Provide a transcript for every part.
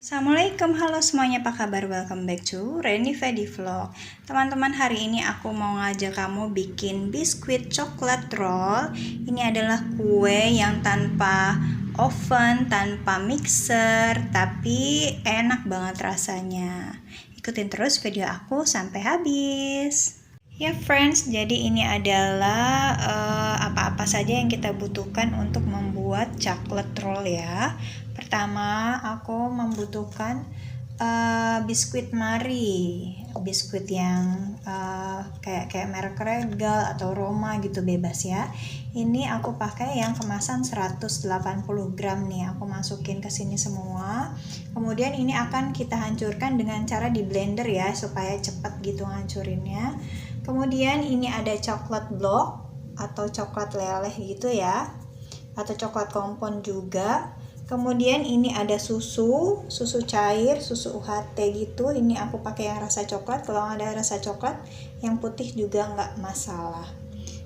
Assalamualaikum, halo semuanya, apa kabar? Welcome back to Reni Fedi Vlog. Teman-teman, hari ini aku mau ngajak kamu bikin biskuit coklat roll. Ini adalah kue yang tanpa oven, tanpa mixer, tapi enak banget rasanya. Ikutin terus video aku sampai habis. Ya friends, jadi ini adalah apa-apa saja yang kita butuhkan untuk membuat chocolate roll ya. Pertama, aku membutuhkan biskuit Marie, biskuit yang kayak merek Regal atau Roma gitu, bebas ya. Ini aku pakai yang kemasan 180 gram nih, aku masukin ke sini semua. Kemudian ini akan kita hancurkan dengan cara di blender ya, supaya cepat gitu hancurinnya. Kemudian ini ada coklat block atau coklat leleh gitu ya, atau coklat kompon juga. Kemudian ini ada susu cair, susu UHT gitu. Ini aku pakai yang rasa coklat, kalau ada rasa coklat yang putih juga nggak masalah.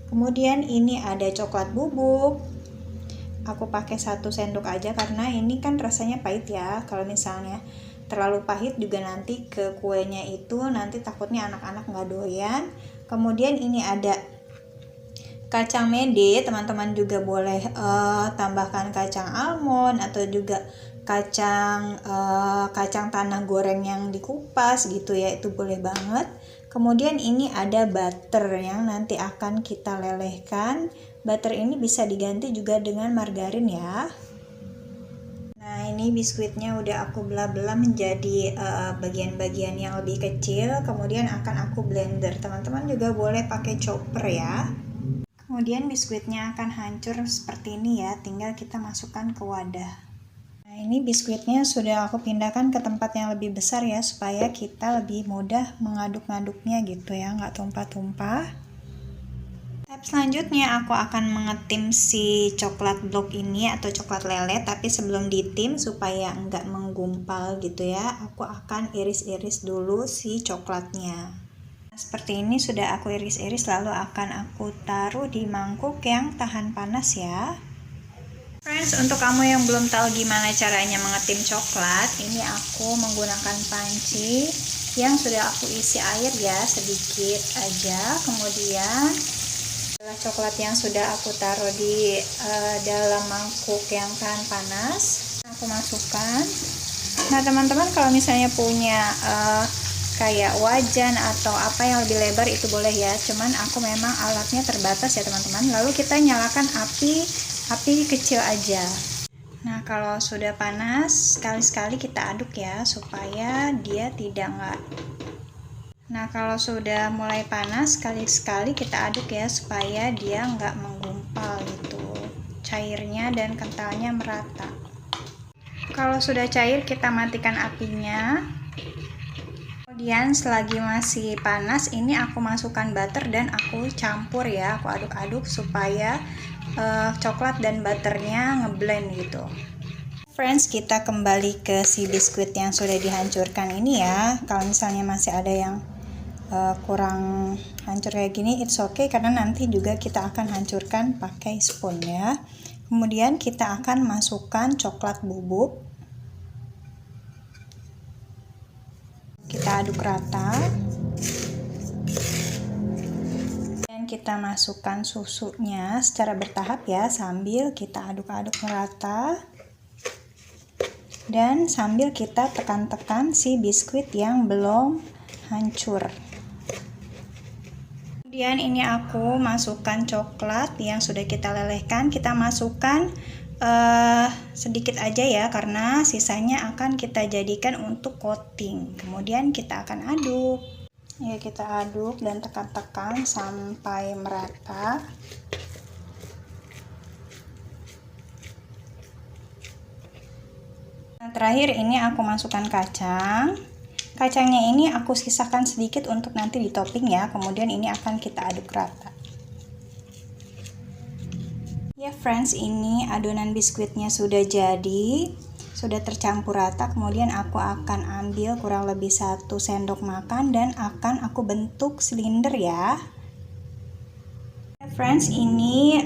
Kemudian ini ada coklat bubuk. Aku pakai 1 sendok aja karena ini kan rasanya pahit ya. Kalau misalnya terlalu pahit juga nanti ke kuenya itu nanti takutnya anak-anak nggak doyan. Kemudian ini ada kacang mede, teman-teman juga boleh tambahkan kacang almond atau juga kacang tanah goreng yang dikupas gitu ya, itu boleh banget. Kemudian ini ada butter yang nanti akan kita lelehkan. Butter ini bisa diganti juga dengan margarin ya. Nah, ini biskuitnya udah aku belah-belah menjadi bagian-bagian yang lebih kecil, kemudian akan aku blender. Teman-teman juga boleh pakai chopper ya. Kemudian biskuitnya akan hancur seperti ini ya, tinggal kita masukkan ke wadah. Nah, ini biskuitnya sudah aku pindahkan ke tempat yang lebih besar ya, supaya kita lebih mudah mengaduk-ngaduknya gitu ya, nggak tumpah-tumpah. Step selanjutnya aku akan mengetim si coklat block ini atau coklat lele, tapi sebelum ditim supaya enggak menggumpal gitu ya, aku akan iris-iris dulu si coklatnya. Seperti ini sudah aku iris-iris, lalu akan aku taruh di mangkuk yang tahan panas ya. Friends, untuk kamu yang belum tahu gimana caranya mengetim coklat, ini aku menggunakan panci yang sudah aku isi air ya, sedikit aja. Kemudian setelah coklat yang sudah aku taruh di dalam mangkuk yang tahan panas, aku masukkan. Nah teman-teman, kalau misalnya punya kayak wajan atau apa yang lebih lebar itu boleh ya, cuman aku memang alatnya terbatas ya teman-teman. Lalu kita nyalakan api kecil aja. Nah kalau sudah panas, sekali-sekali kita aduk ya, supaya dia tidak Nah kalau sudah mulai panas, sekali-sekali kita aduk ya, supaya dia nggak menggumpal gitu, cairnya dan kentalnya merata. Kalau sudah cair, kita matikan apinya. Kemudian selagi masih panas, ini aku masukkan butter dan aku campur ya, aku aduk-aduk supaya coklat dan butternya ngeblend gitu. Friends, kita kembali ke si biskuit yang sudah dihancurkan ini ya. Kalau misalnya masih ada yang kurang hancur kayak gini, it's okay, karena nanti juga kita akan hancurkan pakai spoon ya. Kemudian kita akan masukkan coklat bubuk. Kita aduk rata dan kita masukkan susunya secara bertahap ya, sambil kita aduk-aduk merata dan sambil kita tekan-tekan si biskuit yang belum hancur. Kemudian ini aku masukkan coklat yang sudah kita lelehkan, kita masukkan sedikit aja ya, karena sisanya akan kita jadikan untuk coating. Kemudian kita akan aduk ya, kita aduk dan tekan-tekan sampai merata. Nah, terakhir ini aku masukkan kacangnya ini aku sisakan sedikit untuk nanti di topping ya. Kemudian ini akan kita aduk rata. Ya friends, ini adonan biskuitnya sudah jadi, sudah tercampur rata. Kemudian aku akan ambil kurang lebih 1 sendok makan dan akan aku bentuk silinder ya. Ya friends, ini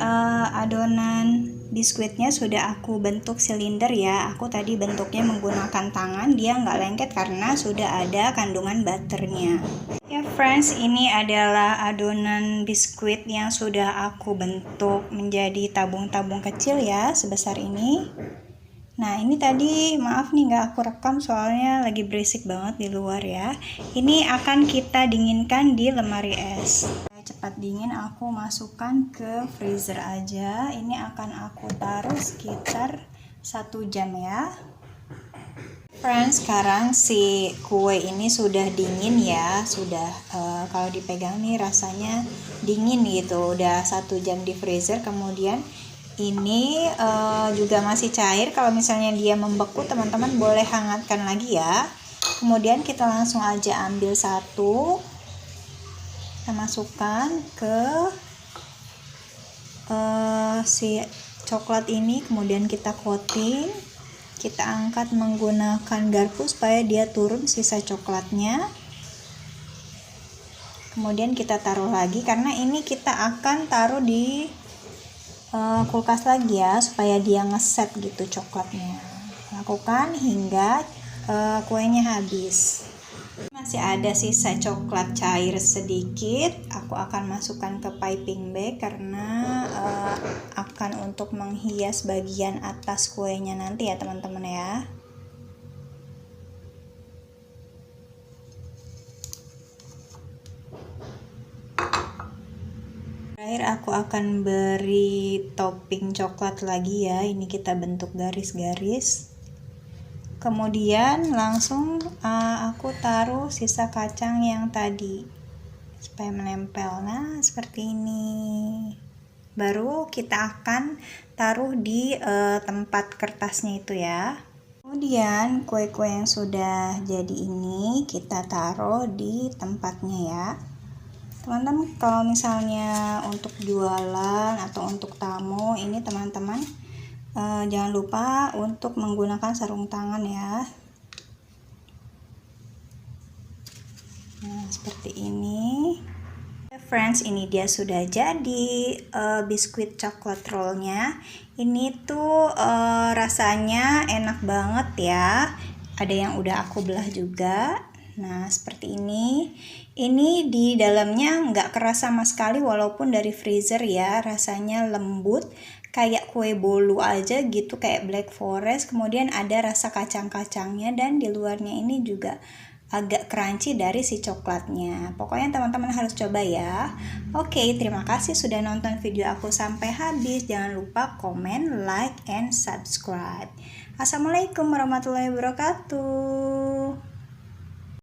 adonan biskuitnya sudah aku bentuk silinder ya. Aku tadi bentuknya menggunakan tangan, dia nggak lengket karena sudah ada kandungan butternya. Ya friends, ini adalah adonan biskuit yang sudah aku bentuk menjadi tabung-tabung kecil ya, sebesar ini. Nah ini tadi maaf nih nggak aku rekam soalnya lagi berisik banget di luar ya. Ini akan kita dinginkan di lemari es. Cepat dingin, aku masukkan ke freezer aja. Ini akan aku taruh sekitar 1 jam ya. Friends, sekarang si kue ini sudah dingin ya. Sudah kalau dipegang nih rasanya dingin gitu. Udah 1 jam di freezer. Kemudian ini juga masih cair. Kalau misalnya dia membeku, teman-teman boleh hangatkan lagi ya. Kemudian kita langsung aja ambil satu, kita masukkan ke si coklat ini, kemudian kita coating. Kita angkat menggunakan garpu supaya dia turun sisa coklatnya. Kemudian kita taruh lagi, karena ini kita akan taruh di kulkas lagi ya, supaya dia ngeset gitu coklatnya. Lakukan hingga kuenya habis. Masih ada sisa coklat cair sedikit, aku akan masukkan ke piping bag karena akan untuk menghias bagian atas kuenya nanti ya teman-teman ya. Terakhir aku akan beri topping coklat lagi ya. Ini kita bentuk garis-garis. Kemudian langsung aku taruh sisa kacang yang tadi supaya menempel. Nah seperti ini. Baru kita akan taruh di tempat kertasnya itu ya. Kemudian kue-kue yang sudah jadi ini kita taruh di tempatnya ya. Teman-teman, kalau misalnya untuk jualan atau untuk tamu, ini teman-teman jangan lupa untuk menggunakan sarung tangan ya. Nah seperti ini. Friends, ini dia sudah jadi biskuit coklat rollnya. Ini tuh rasanya enak banget ya. Ada yang udah aku belah juga. Nah seperti ini. Ini di dalamnya nggak keras sama sekali walaupun dari freezer ya. Rasanya lembut kayak kue bolu aja gitu, kayak black forest. Kemudian ada rasa kacang-kacangnya dan di luarnya ini juga agak crunchy dari si coklatnya. Pokoknya teman-teman harus coba ya. Oke, terima kasih sudah nonton video aku sampai habis. Jangan lupa komen, like, and subscribe. Assalamualaikum warahmatullahi wabarakatuh.